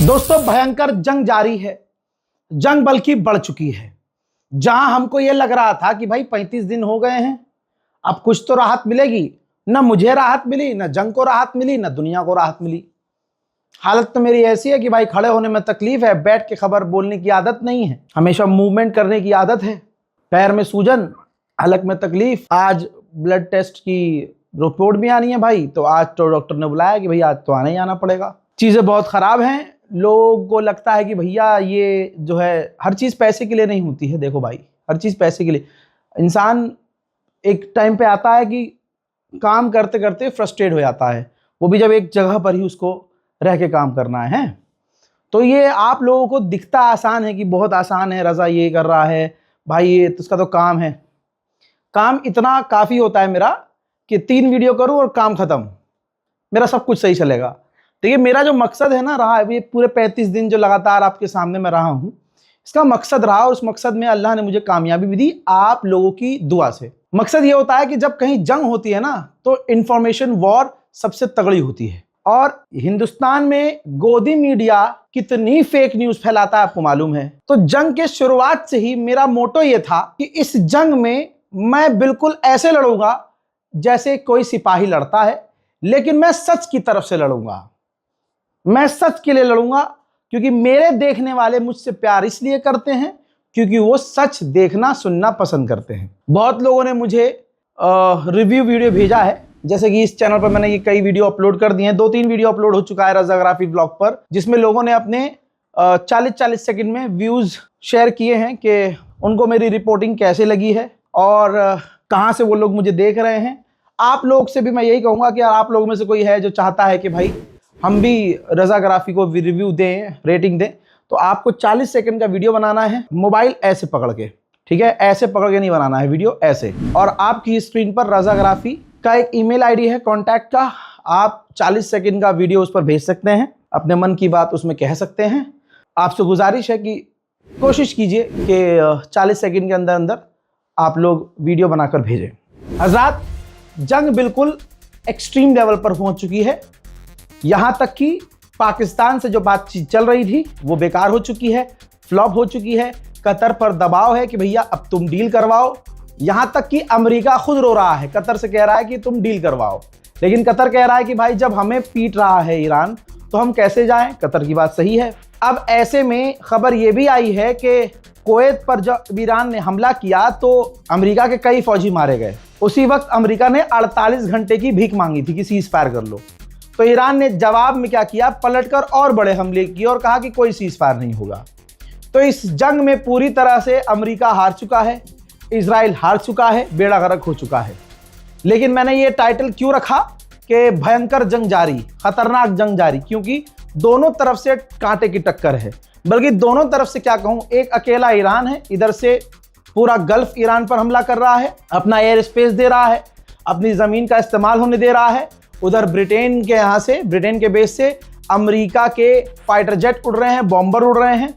दोस्तों, भयंकर जंग जारी है। जंग बल्कि बढ़ चुकी है। जहां हमको यह लग रहा था कि भाई 35 दिन हो गए हैं, अब कुछ तो राहत मिलेगी, ना मुझे राहत मिली, ना जंग को राहत मिली, ना दुनिया को राहत मिली। हालत तो मेरी ऐसी है कि भाई खड़े होने में तकलीफ है, बैठ के खबर बोलने की आदत नहीं है, हमेशा मूवमेंट करने की आदत है। पैर में सूजन, हलक में तकलीफ। आज ब्लड टेस्ट की रिपोर्ट भी आनी है भाई, तो आज तो डॉक्टर ने बुलाया कि भाई आज तो आना ही आना पड़ेगा। चीजें बहुत खराब हैं। लोगों को लगता है कि भैया ये जो है हर चीज पैसे के लिए नहीं होती है। देखो भाई, हर चीज पैसे के लिए। इंसान एक टाइम पे आता है कि काम करते करते फ्रस्ट्रेट हो जाता है, वो भी जब एक जगह पर ही उसको रह के काम करना है। तो ये आप लोगों को दिखता आसान है कि बहुत आसान है, रजा ये कर रहा है भाई, ये तो उसका तो काम है। काम इतना काफ़ी होता है मेरा कि 3 वीडियो करूं और काम ख़त्म, मेरा सब कुछ सही चलेगा। देखिए, मेरा जो मकसद है ना रहा है, ये पूरे 35 दिन जो लगातार आपके सामने मैं रहा हूँ, इसका मकसद रहा, और उस मकसद में अल्लाह ने मुझे कामयाबी भी दी आप लोगों की दुआ से। मकसद ये होता है कि जब कहीं जंग होती है ना, तो इंफॉर्मेशन वॉर सबसे तगड़ी होती है। और हिंदुस्तान में गोदी मीडिया कितनी फेक न्यूज फैलाता है आपको मालूम है। तो जंग के शुरुआत से ही मेरा मोटो ये था कि इस जंग में मैं बिल्कुल ऐसे लड़ूंगा जैसे कोई सिपाही लड़ता है, लेकिन मैं सच की तरफ से लड़ूंगा। मैं सच के लिए लड़ूंगा, क्योंकि मेरे देखने वाले मुझसे प्यार इसलिए करते हैं क्योंकि वो सच देखना सुनना पसंद करते हैं। बहुत लोगों ने मुझे रिव्यू वीडियो भेजा है, जैसे कि इस चैनल पर मैंने ये कई वीडियो अपलोड कर दिए हैं। 2-3 वीडियो अपलोड हो चुका है रजाग्राफी ब्लॉग पर, जिसमें लोगों ने अपने 40-40 सेकंड में व्यूज शेयर किए हैं कि उनको मेरी रिपोर्टिंग कैसे लगी है और कहाँ से वो लोग मुझे देख रहे हैं। आप लोग से भी मैं यही कहूँगा कि आप लोगों में से कोई है जो चाहता है कि भाई हम भी रजाग्राफी को रिव्यू दें, रेटिंग दें, तो आपको 40 सेकंड का वीडियो बनाना है, मोबाइल ऐसे पकड़ के, ठीक है, ऐसे पकड़ के नहीं बनाना है वीडियो, ऐसे। और आपकी स्क्रीन पर रजाग्राफी का एक ईमेल आईडी है कॉन्टैक्ट का, आप 40 सेकंड का वीडियो उस पर भेज सकते हैं, अपने मन की बात उसमें कह सकते हैं। आपसे गुजारिश है कि कोशिश कीजिए कि 40 सेकंड के अंदर अंदर आप लोग वीडियो बनाकर भेजें। हज़रात, जंग बिल्कुल एक्सट्रीम लेवल पर पहुंच चुकी है। यहाँ तक कि पाकिस्तान से जो बातचीत चल रही थी वो बेकार हो चुकी है, फ्लॉप हो चुकी है। कतर पर दबाव है कि भैया अब तुम डील करवाओ। यहाँ तक कि अमेरिका खुद रो रहा है, कतर से कह रहा है कि तुम डील करवाओ, लेकिन कतर कह रहा है कि भाई जब हमें पीट रहा है ईरान तो हम कैसे जाएं। कतर की बात सही है। अब ऐसे में खबर ये भी आई है कि कुवैत पर जब ईरान ने हमला किया तो अमेरिका के कई फौजी मारे गए। उसी वक्त अमेरिका ने 48 घंटे की भीख मांगी थी कि सीज फायर कर लो, तो ईरान ने जवाब में क्या किया, पलटकर और बड़े हमले किए और कहा कि कोई सीज फायर नहीं होगा। तो इस जंग में पूरी तरह से अमेरिका हार चुका है, इजराइल हार चुका है, बेड़ा गर्क हो चुका है। लेकिन मैंने ये टाइटल क्यों रखा कि भयंकर जंग जारी, खतरनाक जंग जारी, क्योंकि दोनों तरफ से कांटे की टक्कर है। बल्कि दोनों तरफ से क्या कहूं, एक अकेला ईरान है, इधर से पूरा गल्फ ईरान पर हमला कर रहा है, अपना एयर स्पेस दे रहा है, अपनी जमीन का इस्तेमाल होने दे रहा है। उधर ब्रिटेन के यहाँ से, ब्रिटेन के बेस से अमेरिका के फाइटर जेट उड़ रहे हैं, बॉम्बर उड़ रहे हैं।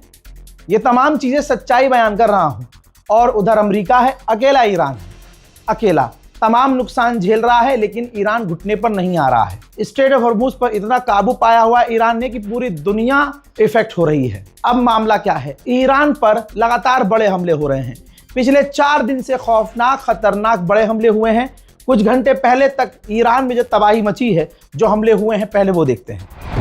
ये तमाम चीजें सच्चाई बयान कर रहा हूं। और उधर अमेरिका है, अकेला ईरान है, अकेला तमाम नुकसान झेल रहा है, लेकिन ईरान घुटने पर नहीं आ रहा है। स्ट्रेट ऑफ हॉर्मुज पर इतना काबू पाया हुआ है ईरान ने कि पूरी दुनिया इफेक्ट हो रही है। अब मामला क्या है, ईरान पर लगातार बड़े हमले हो रहे हैं। पिछले 4 दिन से खौफनाक खतरनाक बड़े हमले हुए हैं। कुछ घंटे पहले तक ईरान में जो तबाही मची है, जो हमले हुए हैं, पहले वो देखते हैं।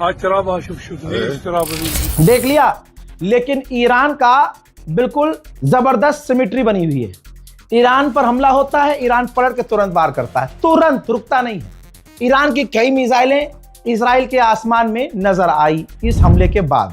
आज शराब शुभ शुभ शराब देख लिया। लेकिन ईरान का बिल्कुल जबरदस्त सिमिट्री बनी हुई है। ईरान पर हमला होता है, ईरान पलट के तुरंत वार करता है, तुरंत रुकता नहीं है। ईरान की कई मिसाइलें इजराइल के आसमान में नजर आई इस हमले के बाद।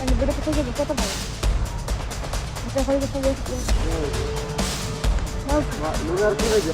אני בדרך כלל זה בקטע הבא. אתה יכול לדבר על זה. לא נראה רגע.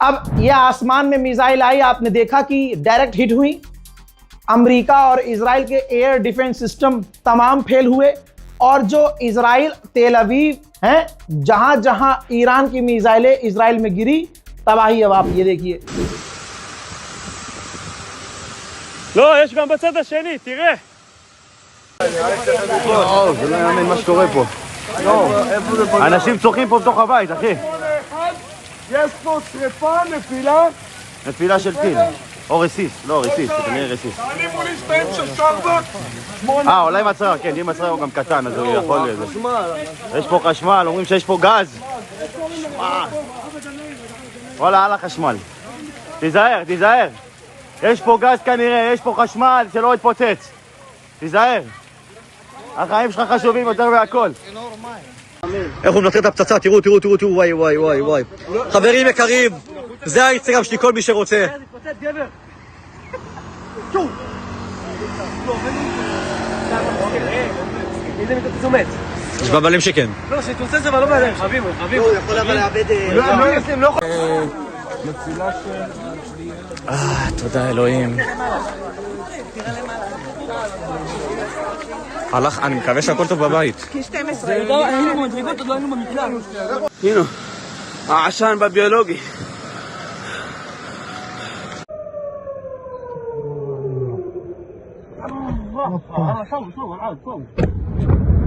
अब यह आसमान में मिसाइल आई, आपने देखा कि डायरेक्ट हिट हुई। अमेरिका और इजराइल के एयर डिफेंस सिस्टम तमाम फेल हुए और जो इजराइल तेल अवीव हैं, जहां जहां ईरान की मिसाइलें इजराइल में गिरी, तबाही। अब आप ये देखिए। לא, יש גם בצד השני, תראה. זה לא יאמן מה שקורה פה. אנשים צוחקים פה בתוך הבית, אחי. יש פה שריפה, נפילה. נפילה של טיל. או רסיס, לא רסיס, כנראה רסיס. אני מול שתיים של שרבק. אולי מצרר, כן, אם מצרר הוא גם קטן, אז הוא יכול לזה. יש פה חשמל, אומרים שיש פה גז. וואלה, על החשמל. תיזהר, תיזהר. יש פה גז כנראה, יש פה חשמל, שלא יתפוצץ. תיזהר. החיים שלך חשובים יותר מהכל. איך הוא מנטר את הפצצה, תראו, וואי, וואי, וואי, וואי. חברים יקרים, זה האינסטגרם שלי, כל מי שרוצה. יש בבלים שכן. לא, שתוצא זה אבל לא בעליהם, חביב. הוא יכול אבל לאבד... תודה אלוהים. הלך, אני מקווה שהכל טוב בבית. היינו במדרגות, עוד לא היינו במקלט. הנה, העשן בביולוגי.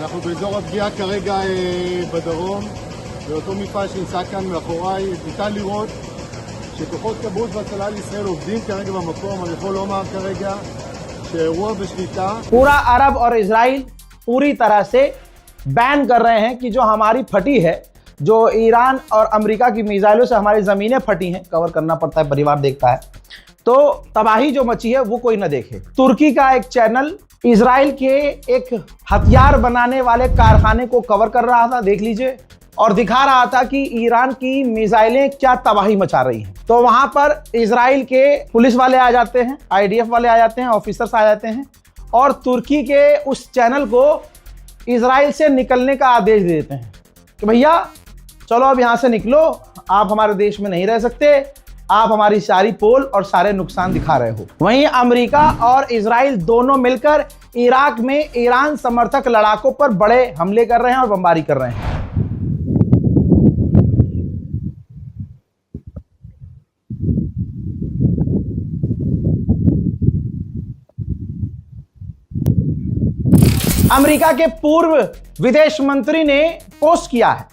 אנחנו באזור הפגיעה כרגע בדרום, באותו מפעל שנמצא כאן מאחוריי. ניתן לראות שכוחות כבאות והצלה לישראל עובדים כרגע במקום. אני יכול לומר כרגע שהאירוע בשליטה. पूरा अरब और इजराइल पूरी तरह से बैन कर रहे हैं कि जो हमारी फटी है, जो ईरान और अमेरिका की मिसाइलों से हमारी ज़मीनें फटी हैं, कवर करना पड़ता है, परिवार देखता है, तो तबाही जो मची है वो कोई ना देखे। तुर्की का एक चैनल इजराइल के एक हथियार बनाने वाले कारखाने को कवर कर रहा था, देख लीजिए, और दिखा रहा था कि ईरान की मिसाइलें क्या तबाही मचा रही हैं। तो वहां पर इजराइल के पुलिस वाले आ जाते हैं, IDF वाले आ जाते हैं, ऑफिसर्स आ जाते हैं और तुर्की के उस चैनल को इजराइल से निकलने का आदेश दे देते हैं कि भैया चलो अब यहाँ से निकलो, आप हमारे देश में नहीं रह सकते, आप हमारी सारी पोल और सारे नुकसान दिखा रहे हो। वहीं अमेरिका और इजराइल दोनों मिलकर इराक में ईरान समर्थक लड़ाकों पर बड़े हमले कर रहे हैं और बमबारी कर रहे हैं। अमेरिका के पूर्व विदेश मंत्री ने पोस्ट किया है,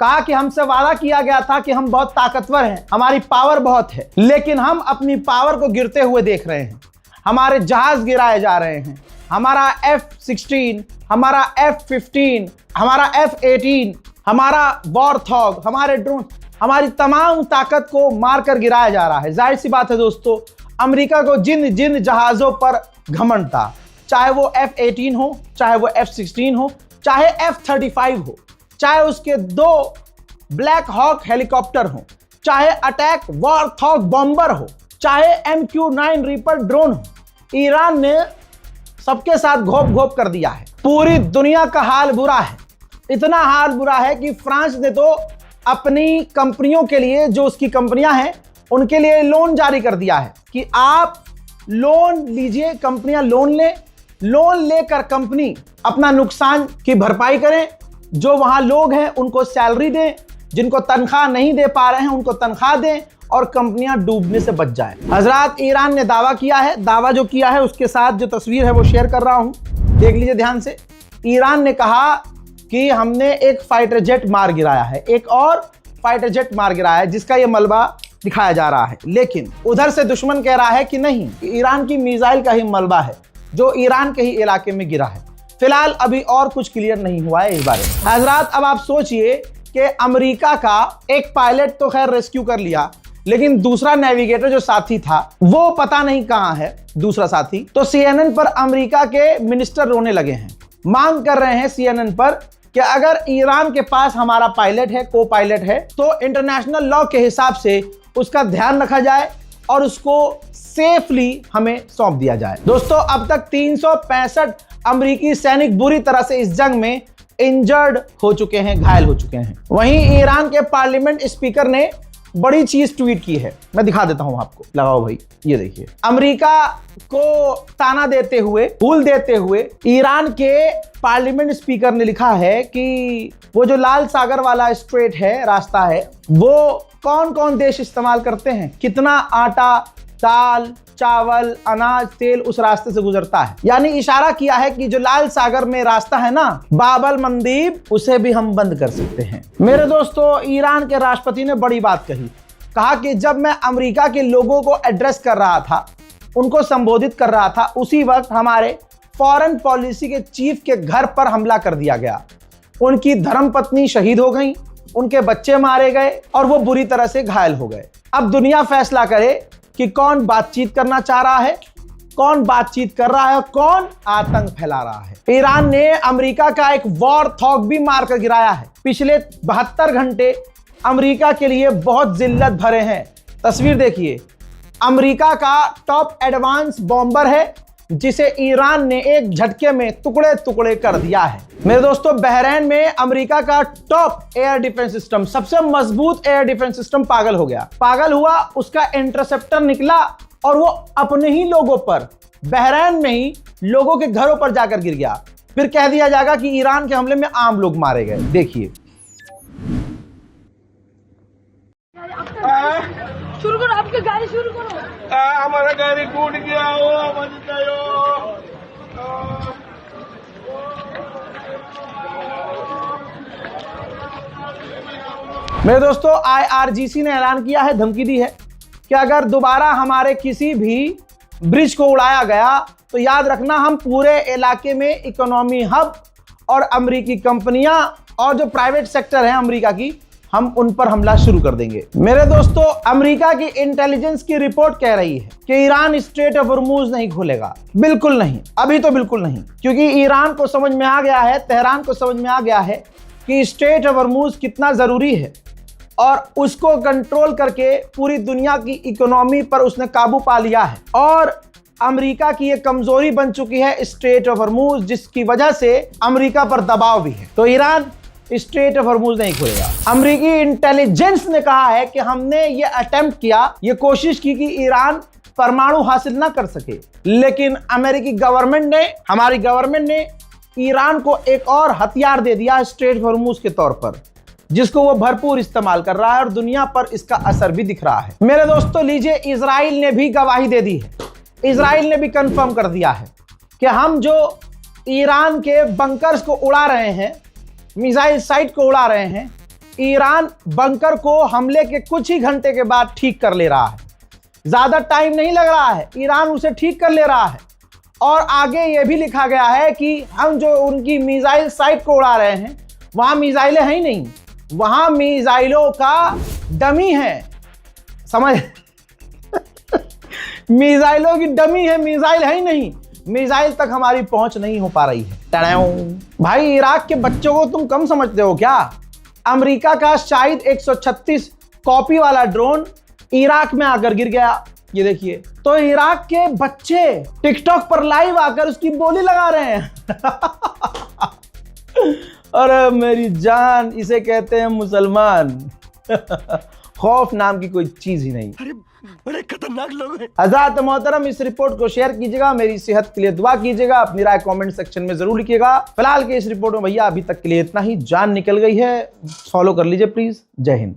कहा कि हमसे वादा किया गया था कि हम बहुत ताकतवर हैं, हमारी पावर बहुत है, लेकिन हम अपनी पावर को गिरते हुए देख रहे हैं। हमारे जहाज गिराए जा रहे हैं, हमारा F-16, हमारा F-15, हमारा F-18, हमारा वॉरथॉग, हमारे ड्रोन, हमारी तमाम ताकत को मारकर गिराया जा रहा है। जाहिर सी बात है दोस्तों, अमेरिका को जिन जिन जहाजों पर घमंड था, चाहे वो F-18 हो, चाहे वो F-16 हो, चाहे F-35 हो, चाहे उसके 2 ब्लैक हॉक हेलीकॉप्टर हो, चाहे अटैक वॉरथॉग बॉम्बर हो, चाहे MQ-9 रीपर ड्रोन हो, ईरान ने सबके साथ घोप घोप कर दिया है। पूरी दुनिया का हाल बुरा है, इतना हाल बुरा है कि फ्रांस ने तो अपनी कंपनियों के लिए, जो उसकी कंपनियां हैं उनके लिए लोन जारी कर दिया है कि आप लोन लीजिए, कंपनियां लोन लें, लोन लेकर कंपनी अपना नुकसान की भरपाई करें, जो वहां लोग हैं उनको सैलरी दें, जिनको तनख्वाह नहीं दे पा रहे हैं उनको तनख्वाह दें और कंपनियां डूबने से बच जाए। हजरात, ईरान ने दावा किया है, दावा जो किया है उसके साथ जो तस्वीर है वो शेयर कर रहा हूं, देख लीजिए ध्यान से। ईरान ने कहा कि हमने एक फाइटर जेट मार गिराया है, एक और फाइटर जेट मार गिराया है, जिसका ये मलबा दिखाया जा रहा है। लेकिन उधर से दुश्मन कह रहा है कि नहीं, ईरान की मिसाइल का ही मलबा है जो ईरान के ही इलाके में गिरा है। फिलहाल अभी और कुछ क्लियर नहीं हुआ है इस बारे में। हजरात, अब आप सोचिए कि अमेरिका का एक पायलट तो खैर रेस्क्यू कर लिया, लेकिन दूसरा नेविगेटर जो साथी था वो पता नहीं कहां है, दूसरा साथी। तो CNN पर अमेरिका के मिनिस्टर रोने लगे हैं, मांग कर रहे हैं CNN पर कि अगर ईरान के पास हमारा पायलट है, को पायलट है, तो इंटरनेशनल लॉ के हिसाब से उसका ध्यान रखा जाए और उसको सेफली हमें सौंप दिया जाए। दोस्तों, अब तक 365 अमेरिकी सैनिक बुरी तरह से इस जंग में इंजर्ड हो चुके हैं, घायल हो चुके हैं। वहीं ईरान के पार्लियामेंट स्पीकर ने बड़ी चीज ट्वीट की है, मैं दिखा देता हूं आपको, लगाओ भाई, ये देखिए। अमेरिका को ताना देते हुए, भूल देते हुए ईरान के पार्लियामेंट स्पीकर ने लिखा है कि वो जो लाल सागर वाला स्ट्रेट है, रास्ता है, वो कौन कौन देश इस्तेमाल करते हैं, कितना आटा, दाल, चावल, अनाज, तेल उस रास्ते से गुजरता है। यानी इशारा किया है कि जो लाल सागर में रास्ता है ना, बाबल मंदीब, उसे भी हम बंद कर सकते हैं। मेरे दोस्तों, ईरान के राष्ट्रपति ने बड़ी बात कही, कहा कि जब मैं अमेरिका के लोगों को एड्रेस कर रहा था, उनको संबोधित कर रहा था, उसी वक्त हमारे फॉरेन पॉलिसी के चीफ के घर पर हमला कर दिया गया। उनकी धर्मपत्नी शहीद हो गई, उनके बच्चे मारे गए और वो बुरी तरह से घायल हो गए। अब दुनिया फैसला करे कि कौन बातचीत करना चाह रहा है, कौन बातचीत कर रहा है, कौन आतंक फैला रहा है। ईरान ने अमेरिका का एक वॉरथॉग भी मारकर गिराया है। पिछले 72 घंटे अमेरिका के लिए बहुत जिल्लत भरे हैं। तस्वीर देखिए, अमेरिका का टॉप एडवांस बॉम्बर है जिसे ईरान ने एक झटके में टुकड़े टुकड़े कर दिया है। मेरे दोस्तों, बहरीन में अमेरिका का टॉप एयर डिफेंस सिस्टम, सबसे मजबूत एयर डिफेंस सिस्टम पागल हो गया, पागल हुआ, उसका इंटरसेप्टर निकला और वो अपने ही लोगों पर, बहरीन में ही लोगों के घरों पर जाकर गिर गया। फिर कह दिया जाएगा कि ईरान के हमले में आम लोग मारे गए। देखिए, शुरू करो, आपकी गाड़ी शुरू करो। हमारा गाड़ी टूट गया हो, मत जाओ। मेरे दोस्तों, IRGC ने ऐलान किया है, धमकी दी है कि अगर दोबारा हमारे किसी भी ब्रिज को उड़ाया गया तो याद रखना, हम पूरे इलाके में इकोनॉमी हब और अमेरिकी कंपनियां और जो प्राइवेट सेक्टर है अमेरिका की, हम उन पर हमला शुरू कर देंगे। मेरे दोस्तों, अमेरिका की इंटेलिजेंस की रिपोर्ट कह रही है कि ईरान स्ट्रेट ऑफ हॉर्मुज नहीं खोलेगा। बिल्कुल नहीं, अभी तो बिल्कुल नहीं, क्योंकि ईरान को समझ में आ गया है, तेहरान को समझ में आ गया है कि स्ट्रेट ऑफ हॉर्मुज कितना ज़रूरी है और उसको कंट्रोल करके पूरी दुनिया की इकोनॉमी पर उसने काबू पा लिया है। और अमेरिका की ये कमजोरी बन चुकी है स्ट्रेट ऑफ हॉर्मुज, जिसकी वजह से अमेरिका पर दबाव भी है। तो ईरान स्ट्रेट ऑफ हॉर्मुज नहीं खोलेगा। अमेरिकी इंटेलिजेंस ने कहा है कि हमने ये अटेम्प्ट किया, ये कोशिश की कि ईरान परमाणु हासिल ना कर सके, लेकिन अमेरिकी गवर्नमेंट ने, हमारी गवर्नमेंट ने ईरान को एक और हथियार दे दिया स्ट्रेट ऑफ हॉर्मुज के तौर पर, जिसको वो भरपूर इस्तेमाल कर रहा है और दुनिया पर इसका असर भी दिख रहा है। मेरे दोस्तों लीजिए, इजराइल ने भी गवाही दे दी है, इजराइल ने भी कंफर्म कर दिया है कि हम जो ईरान के बंकर्स को उड़ा रहे हैं, मिसाइल साइट को उड़ा रहे हैं, ईरान बंकर को हमले के कुछ ही घंटे के बाद ठीक कर ले रहा है। ज्यादा टाइम नहीं लग रहा है, ईरान उसे ठीक कर ले रहा है। और आगे यह भी लिखा गया है कि हम जो उनकी मिसाइल साइट को उड़ा रहे हैं, वहां मिसाइलें हैं ही नहीं, वहां मिसाइलों का डमी है, समझ मिसाइलों की डमी है, मिसाइल है ही नहीं, मिसाइल तक हमारी पहुंच नहीं हो पा रही है। भाई इराक के बच्चों को तुम कम समझते हो क्या? अमेरिका का शायद 136 कॉपी वाला ड्रोन इराक में आकर गिर गया, ये देखिए। तो इराक के बच्चे टिकटॉक पर लाइव आकर उसकी बोली लगा रहे हैं। अरे मेरी जान, इसे कहते हैं मुसलमान। खौफ नाम की कोई चीज ही नहीं। अरे बड़े खतरनाक लोग हैं। हज़रात मोहतरम, इस रिपोर्ट को शेयर कीजिएगा, मेरी सेहत के लिए दुआ कीजिएगा, अपनी राय कमेंट सेक्शन में जरूर लिखिएगा। फिलहाल के इस रिपोर्ट में भैया अभी तक के लिए इतना ही। जान निकल गई है, फॉलो कर लीजिए प्लीज। जय हिंद।